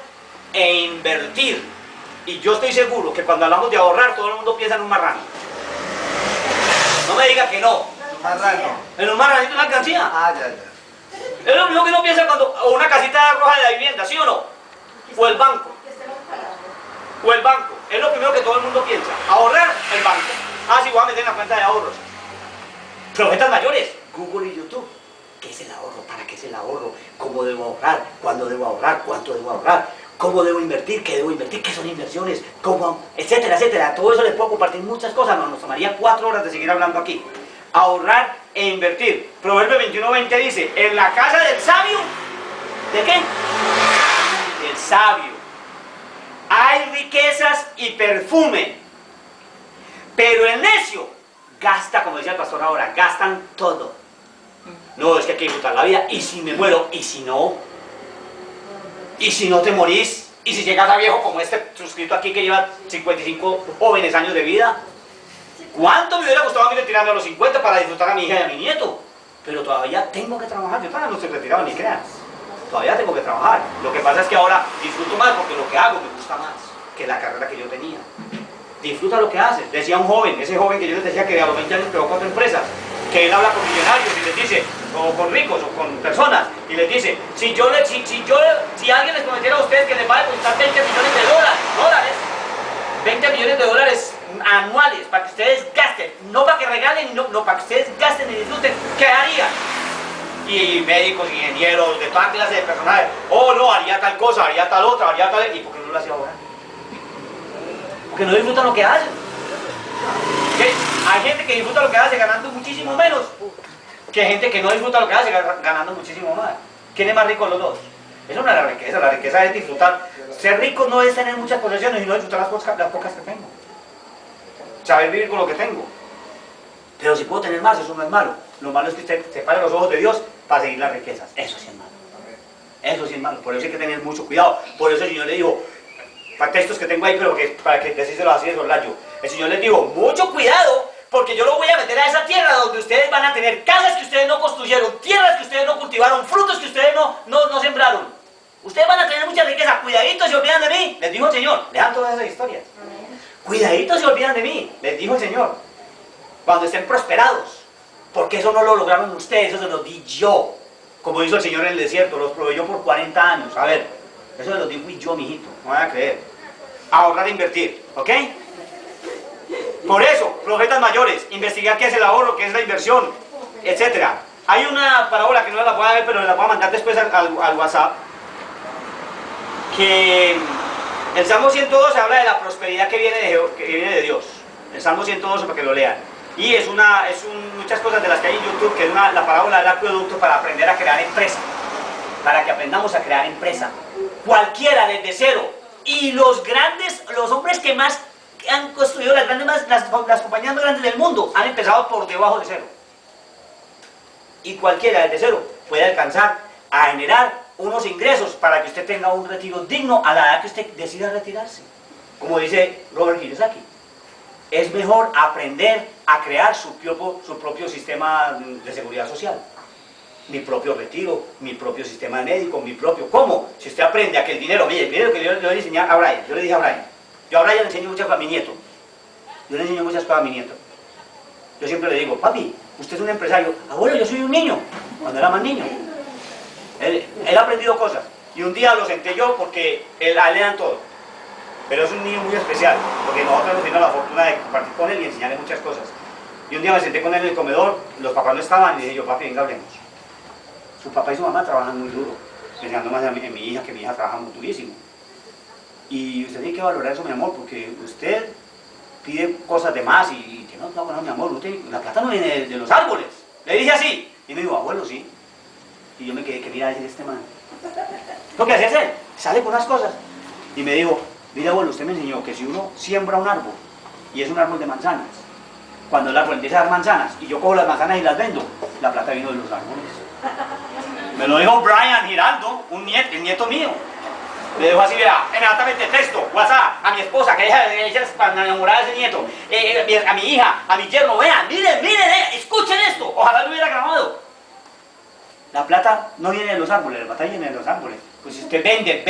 e invertir. Y yo estoy seguro que cuando hablamos de ahorrar, todo el mundo piensa en un marrano. No me diga que no. Marrano. En un marranito, una alcancía. Ah, ya. Es lo mismo que uno piensa cuando, o una casita roja de la vivienda, ¿sí o no? O el banco. Que estemos parados. O el banco. Es lo primero que todo el mundo piensa. Ahorrar, el banco. Ah, sí, voy a meter en la cuenta de ahorros. Profetas mayores, Google y YouTube. ¿Qué es el ahorro? ¿Para qué es el ahorro? ¿Cómo debo ahorrar? ¿Cuándo debo ahorrar? ¿Cuánto debo ahorrar? ¿Cómo debo invertir? ¿Qué debo invertir? ¿Qué son inversiones? ¿Cómo? Etcétera, etcétera. Todo eso les puedo compartir muchas cosas. Nos tomaría 4 horas de seguir hablando aquí. Ahorrar e invertir. Proverbio 21:20 dice, en la casa del sabio, ¿de qué? Del sabio. Hay riquezas y perfume. Pero el necio gasta, como decía el pastor ahora, gastan todo. No, es que hay que disfrutar la vida. ¿Y si me muero? ¿Y si no? ¿Y si no te morís? ¿Y si llegas a viejo como este suscrito aquí que lleva 55 jóvenes años de vida? ¿Cuánto me hubiera gustado a mí retirarme a los 50 para disfrutar a mi hija y a mi nieto? Pero todavía tengo que trabajar. Yo todavía no estoy retirado ni creas. Todavía tengo que trabajar. Lo que pasa es que ahora disfruto más porque lo que hago me gusta más que la carrera que yo tenía. Disfruta lo que haces. Decía un joven, ese joven que yo les decía que a los 20 años creó 4 empresas, que él habla con millonarios y les dice, o con ricos, o con personas, y les dice, si alguien les prometiera a ustedes que les va a depositar 20 millones de dólares, 20 millones de dólares anuales, para que ustedes gasten, no para que regalen, no, para que ustedes gasten y disfruten, ¿qué harían? Y médicos, ingenieros, de toda clase de personajes, oh no, haría tal cosa, haría tal otra, haría tal, ¿y por qué no lo hacía ahora? Porque no disfrutan lo que hacen. ¿Okay? Hay gente que disfruta lo que hace ganando muchísimo menos que gente que no disfruta lo que hace ganando muchísimo más. ¿Quién es más rico de los dos? Eso no es la riqueza es disfrutar. Ser rico no es tener muchas posesiones, sino disfrutar las pocas que tengo. Saber vivir con lo que tengo. Pero si puedo tener más, eso no es malo. Lo malo es que usted separe los ojos de Dios para seguir las riquezas. Eso sí es malo. Eso sí es malo. Por eso hay que tener mucho cuidado. Por eso el Señor le dijo, para textos que tengo ahí, pero para que así se los así de soslayo. El Señor les dijo, mucho cuidado, porque yo lo voy a meter a esa tierra donde ustedes van a tener casas que ustedes no construyeron, tierras que ustedes no cultivaron, frutos que ustedes no sembraron. Ustedes van a tener mucha riqueza, cuidadito se olvidan de mí, les dijo el Señor. Lean todas esas historias. Cuidadito se olvidan de mí, les dijo el Señor. Cuando estén prosperados, porque eso no lo lograron ustedes, eso se lo di yo. Como hizo el Señor en el desierto, los proveyó por 40 años. A ver, eso se lo di yo, mijito, no van a creer. Ahorrar e invertir, ¿ok? Por eso, profetas mayores, investigar qué es el ahorro, qué es la inversión, etc. Hay una parábola que no la voy a ver, pero la voy a mandar después al WhatsApp. Que el Salmo 112 habla de la prosperidad que viene de Dios. El Salmo 112 para que lo lean. Y muchas cosas de las que hay en YouTube, que es la parábola del acueducto para aprender a crear empresa. Para que aprendamos a crear empresa. Cualquiera desde cero. Y los hombres que más han construido las compañías más grandes del mundo han empezado por debajo de cero. Y cualquiera desde cero puede alcanzar a generar unos ingresos para que usted tenga un retiro digno a la edad que usted decida retirarse. Como dice Robert Kiyosaki, es mejor aprender a crear su propio sistema de seguridad social. Mi propio retiro, mi propio sistema médico, ¿cómo? Si usted aprende a que el dinero, mire lo que yo le voy a enseñar a Brian, yo le dije a Brian, yo a Brian le enseño muchas cosas a mi nieto, yo siempre le digo, papi, usted es un empresario, abuelo, yo soy un niño, cuando era más niño, él ha aprendido cosas, y un día lo senté yo porque a él le dan todo, pero es un niño muy especial, porque nosotros hemos tenido la fortuna de compartir con él y enseñarle muchas cosas, y un día me senté con él en el comedor, los papás no estaban, y dije yo, papi, venga, hablemos. Su papá y su mamá trabajan muy duro. pensando más en mi hija, que mi hija trabaja muy durísimo. Y usted tiene que valorar eso, mi amor, porque usted pide cosas de más y que no, mi amor, la plata no viene de los árboles. Le dije así. Y me dijo, abuelo, sí. Y yo me quedé, que mira a decir este man. Lo que hace es él, sale con unas cosas. Y me dijo, mira abuelo, usted me enseñó que si uno siembra un árbol, y es un árbol de manzanas, cuando el árbol empieza a dar manzanas, y yo cojo las manzanas y las vendo, la plata vino de los árboles. Me lo dijo Brian Giraldo, el nieto mío. Le dejo así, vea, inmediatamente texto, WhatsApp, a mi esposa, que ella es enamorada de ese nieto, a mi hija, a mi yerno, vean, miren, escuchen esto, ojalá lo hubiera grabado. La plata no viene de los árboles, la plata viene de los árboles. Pues si usted vende,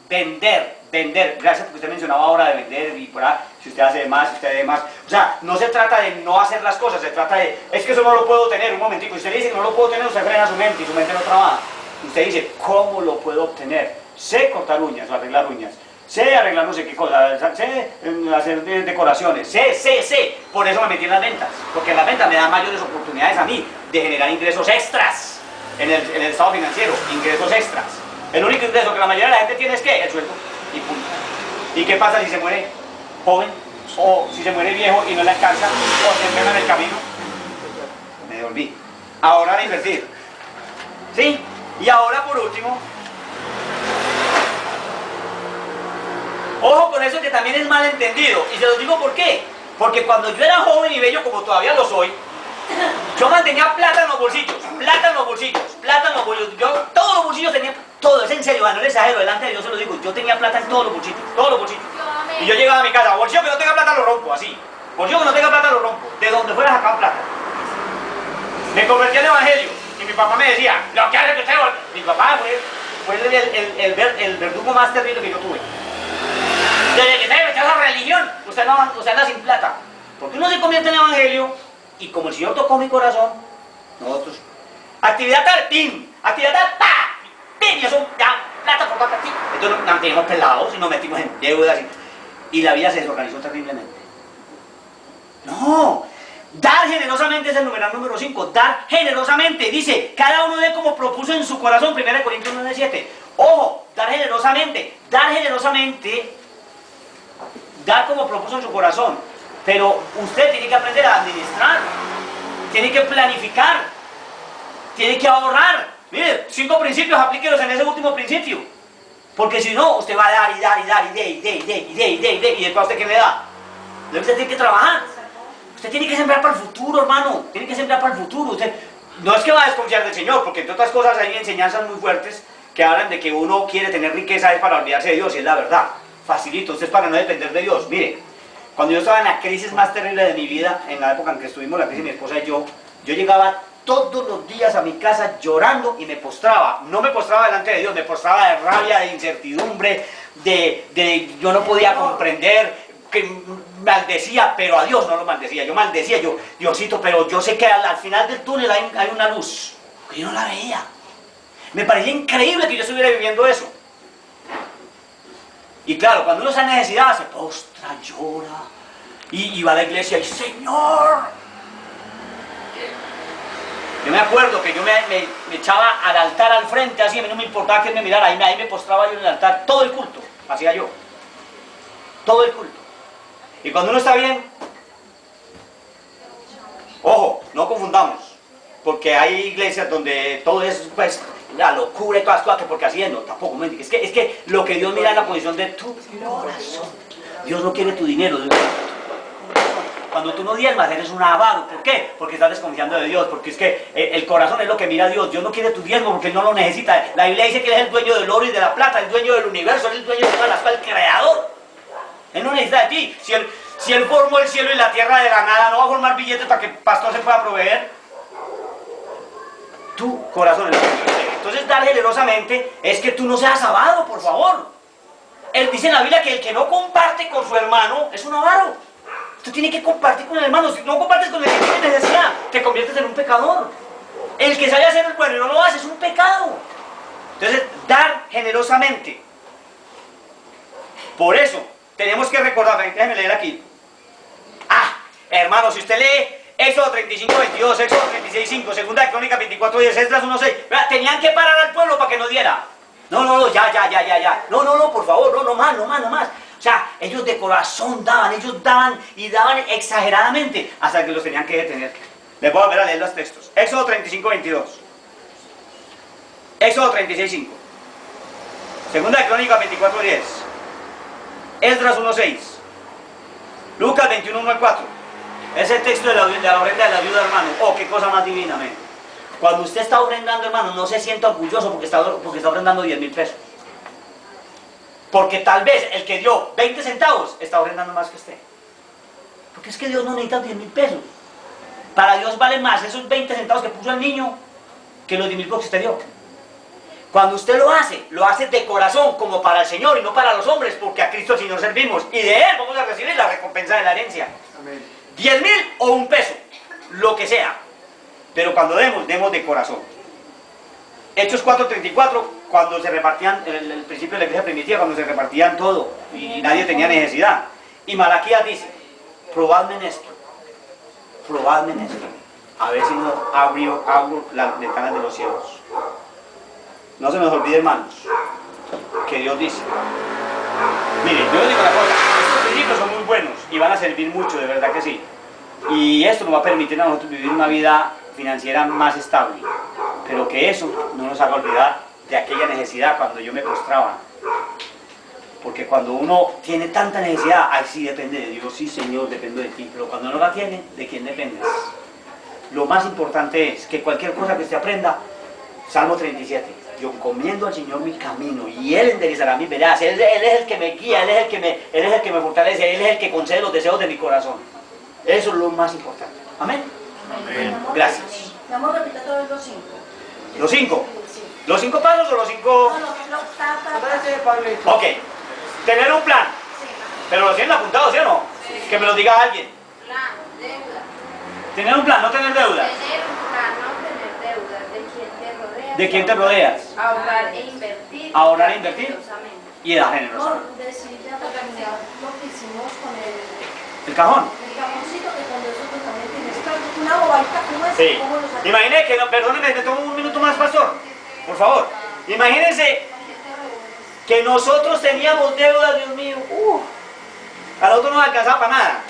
vender, gracias porque usted mencionaba ahora de vender y por ahí, si usted hace de más, si usted de más. O sea, no se trata de no hacer las cosas, se trata de, es que eso no lo puedo tener, un momentico, usted dice que no lo puedo tener, usted frena su mente y su mente no trabaja. Usted dice, ¿cómo lo puedo obtener? Sé cortar uñas o arreglar uñas, sé arreglar no sé qué cosa, sé hacer decoraciones, sé. Por eso me metí en las ventas, porque en las ventas me dan mayores oportunidades a mí de generar ingresos extras en el estado financiero, ingresos extras. El único ingreso que la mayoría de la gente tiene es ¿qué? El sueldo y punto. ¿Y qué pasa si se muere joven o si se muere viejo y no le alcanza o se enferma en el camino? Me devolví. Ahora a invertir. ¿Sí? Y ahora por último, ojo con eso que también es mal entendido, y se los digo por qué. Porque cuando yo era joven y bello, como todavía lo soy, yo mantenía plata en los bolsillos, yo todos los bolsillos tenía, todo, es en serio, no les exagero, delante de Dios se lo digo, yo tenía plata en todos los bolsillos. Y yo llegaba a mi casa, bolsillo que no tenga plata lo rompo, así, bolsillo que no tenga plata lo rompo, de donde fuera sacaba plata. Me convertí al evangelio, y mi papá me decía, lo que hace que usted, mi papá fue el verdugo más terrible que yo tuve. Desde que se metió a la religión, usted anda sin plata. Porque uno se convierte en el evangelio y como el Señor tocó mi corazón, nosotros, actividad tal, pin, actividad tal, pa, pin, y eso, ya, plata por plata, pin. Entonces nos mantenimos pelados y nos metimos en deudas y la vida se desorganizó terriblemente. No, dar generosamente es el numeral número 5, dar generosamente, dice, cada uno dé como propuso en su corazón, 1 Corintios 9:7. Ojo, dar generosamente, dar como propuso en su corazón, pero usted tiene que aprender a administrar, tiene que planificar, tiene que ahorrar. Mire, 5 principios, aplíquelos en ese último principio, porque si no, usted va a dar y después usted ¿qué le da? Usted tiene que trabajar, usted tiene que sembrar para el futuro, hermano, tiene que sembrar para el futuro. Usted no es que va a desconfiar del Señor, porque entre otras cosas hay enseñanzas muy fuertes que hablan de que uno quiere tener riqueza es para olvidarse de Dios, y es la verdad. Facilito, usted es para no depender de Dios. Mire, cuando yo estaba en la crisis más terrible de mi vida, en la época en que estuvimos la crisis mi esposa y yo llegaba todos los días a mi casa llorando y me postraba. No me postraba delante de Dios, me postraba de rabia, de incertidumbre, de yo no podía comprender, que maldecía, pero a Dios no lo maldecía. Yo maldecía, Diosito, pero yo sé que al final del túnel hay una luz, que yo no la veía. Me parecía increíble que yo estuviera viviendo eso. Y claro, cuando uno está en necesidad, se postra, llora, y va a la iglesia y Señor. Yo me acuerdo que yo me echaba al altar al frente, así, a mí no me importaba que me mirara, ahí me postraba yo en el altar, todo el culto, hacía yo. Todo el culto. Y cuando uno está bien, ojo, no confundamos, porque hay iglesias donde todo es, pues, la locura y todas las cosas, que porque haciendo, tampoco, es que lo que Dios mira es la condición de tu corazón. Dios no quiere tu dinero, Dios quiere tu corazón. Cuando tú no diezmas, eres un avaro. ¿Por qué? Porque estás desconfiando de Dios, porque es que el corazón es lo que mira a Dios. Dios no quiere tu diezmo porque Él no lo necesita. La Biblia dice que Él es el dueño del oro y de la plata, el dueño del universo, Él es el dueño de todas las cosas, el creador. Él no necesita de ti. Si él formó el cielo y la tierra de la nada, ¿no va a formar billetes para que el pastor se pueda proveer? Tu corazón es lo que quiere. Entonces dar generosamente es que tú no seas avaro, por favor. Él dice en la Biblia que el que no comparte con su hermano es un avaro. Tú tienes que compartir con el hermano. Si no compartes con el que tiene necesidad, te conviertes en un pecador. El que sabe hacer el bueno y no lo hace es un pecado. Entonces, dar generosamente. Por eso, tenemos que recordar, déjenme leer aquí. Hermano, si usted lee Éxodo 35, 22, Éxodo 36, 5, Segunda de Crónicas 24, 10, Esdras 1, 6. Tenían que parar al pueblo para que no diera. No, ya. No, por favor, no más. O sea, ellos de corazón daban, ellos daban y daban exageradamente hasta que los tenían que detener. Les voy a volver a leer los textos. Éxodo 35, 22. Éxodo 36, 5. Segunda de Crónicas 24, 10. Esdras 1, 6. Lucas 21, 1 al 4. Ese texto de la ofrenda de la viuda, hermano. Oh, qué cosa más divina, amén. Cuando usted está ofrendando, hermano, no se sienta orgulloso porque está ofrendando 10.000 pesos. Porque tal vez el que dio 20 centavos está ofrendando más que usted. Porque es que Dios no necesita 10.000 pesos. Para Dios vale más esos 20 centavos que puso el niño que los 10.000 pesos que usted dio. Cuando usted lo hace de corazón, como para el Señor y no para los hombres, porque a Cristo el Señor servimos y de Él vamos a recibir la recompensa de la herencia. Amén. 10.000 o un peso, lo que sea. Pero cuando demos de corazón. Hechos 4:34, cuando se repartían, el principio de la iglesia primitiva, cuando se repartían todo y nadie tenía necesidad. Y Malaquías dice, probadme en esto, a ver si no abro las ventanas de los cielos. No se nos olvide, hermanos, que Dios dice, miren, yo les digo una cosa, estos principios son muy buenos y van a servir mucho, de verdad que sí. Y esto nos va a permitir a nosotros vivir una vida financiera más estable. Pero que eso no nos haga olvidar de aquella necesidad cuando yo me postraba. Porque cuando uno tiene tanta necesidad, ahí sí depende de Dios, sí Señor, dependo de ti. Pero cuando no la tiene, ¿de quién dependes? Lo más importante es que cualquier cosa que usted aprenda, Salmo 37, yo encomiendo al Señor mi camino y Él enderezará mis veredas. Él es el que me guía, Él es el que me fortalece, Él es el que concede los deseos de mi corazón. Eso es lo más importante. Amén. Amén. Gracias. Vamos a repetir todos los 5. ¿Los 5? Sí. ¿Los 5 pasos o los 5? No. Ok. Tener un plan. Sí. Pero lo tienen apuntado, ¿sí o no? Sí. Que me lo diga alguien. Plan, deuda. Tener un plan, no tener deudas. Tener un plan, no tener deudas. ¿De quién te rodeas? ¿De quién te rodeas? Ahorrar e invertir. Ahorrar e invertir. Generosamente. Y dar generosamente. No, decir ya para terminar lo que hicimos con El cajón. el cajoncito, que cuando nosotros también tienes una bobadita como esa, Sí. ¿cómo lo sacamos? Imagínense que, no, perdónenme, me tomo un minuto más, pastor. Por favor. Imagínense que nosotros teníamos deudas, Dios mío. A nosotros no nos alcanzaba para nada.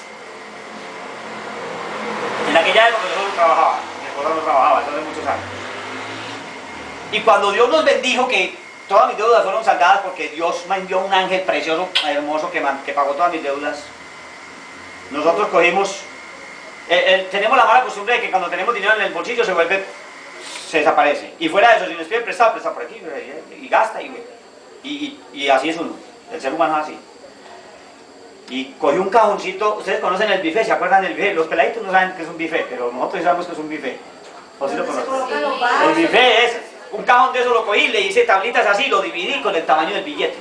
En aquella época yo no trabajaba, mi esposa no trabajaba, eso hace muchos años. Y cuando Dios nos bendijo, que todas mis deudas fueron saldadas porque Dios me envió un ángel precioso, hermoso, que pagó todas mis deudas. Nosotros cogimos, tenemos la mala costumbre de que cuando tenemos dinero en el bolsillo se desaparece. Y fuera de eso, si nos piden prestado, presta por aquí, y gasta, y así es uno, el ser humano es así. Y cogí un cajoncito, ustedes conocen el buffet, ¿se acuerdan del buffet? Los peladitos no saben que es un buffet, pero nosotros sabemos que es un buffet. ¿O sí lo Donde se conocen? colocan los El vasos. buffet es un cajón de eso, lo cogí, le hice tablitas así, lo dividí con el tamaño del billete.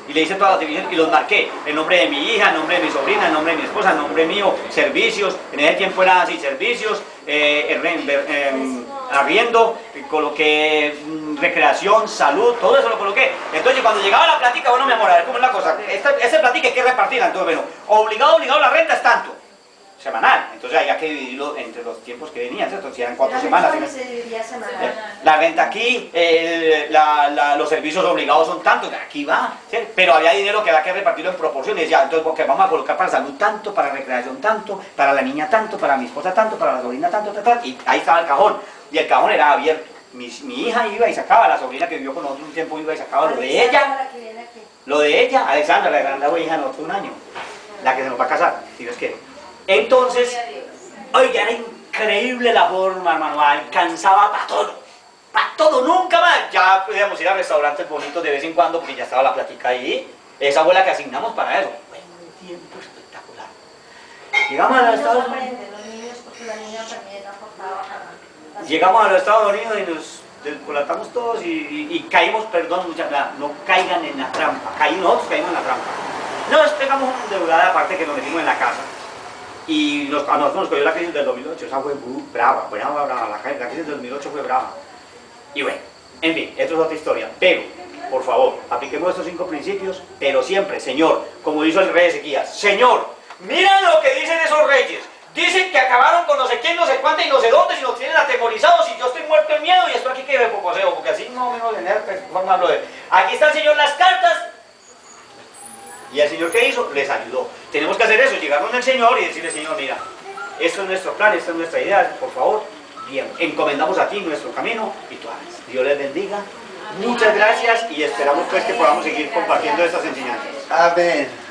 Y le hice todas las divisiones y los marqué. El nombre de mi hija, el nombre de mi sobrina, el nombre de mi esposa, el nombre mío, servicios. En ese tiempo eran así, servicios, arriendo, coloqué recreación, salud, todo eso lo coloqué. Entonces cuando llegaba la plática, bueno, mi amor, a ver cómo es la cosa. Esa plática hay que repartirla. Entonces, bueno, obligado, la renta es tanto. Semanal, entonces había que dividirlo entre los tiempos que venían, ¿cierto? Si eran 4 semanas. Se dividía semanal. La renta aquí, los servicios obligados son tantos, aquí va, ¿sí? Pero había dinero que había que repartirlo en proporciones, ya, entonces porque vamos a colocar para salud tanto, para recreación tanto, para la niña tanto, para mi esposa tanto, para la sobrina tanto, y ahí estaba el cajón, y el cajón era abierto. Mi hija iba y sacaba, la sobrina que vivió con nosotros un tiempo iba y sacaba lo de ella, Alexandra, la gran hija de nosotros un año, la que se nos va a casar, si Dios quiere. Entonces, oiga, era increíble la forma, hermano, alcanzaba para todo, nunca más. Ya podíamos ir a restaurantes bonitos de vez en cuando porque ya estaba la plática ahí. Esa fue la que asignamos para eso. Fue un tiempo espectacular. Llegamos a los Estados Unidos. Los niños, porque la niña también aportaba. Llegamos a los Estados Unidos y nos descolatamos todos y caímos, perdón, no caigan en la trampa. Nosotros caímos en la trampa. Nos pegamos una endeudada aparte que nos metimos en la casa. Y a nosotros nos cogió la crisis del 2008, esa fue muy brava, la crisis del 2008 fue brava. Y bueno, en fin, esto es otra historia, pero, por favor, apliquemos estos 5 principios, pero siempre, Señor, como dijo el rey Ezequías, Señor, mira lo que dicen esos reyes, Dicen que acabaron con no sé quién, no sé cuánto y no sé dónde, si nos tienen atemorizados, y yo estoy muerto de miedo, y esto aquí que me pocoseo, porque así no menos de forma hablo de. Aquí está el Señor las cartas, y el Señor ¿qué hizo? Les ayudó. Tenemos que hacer eso, llegar donde el Señor y decirle, Señor, mira, esto es nuestro plan, esta es nuestra idea, por favor, bien, encomendamos a ti nuestro camino y tú hagas. Dios les bendiga, muchas gracias y esperamos pues que podamos seguir compartiendo estas enseñanzas. Amén.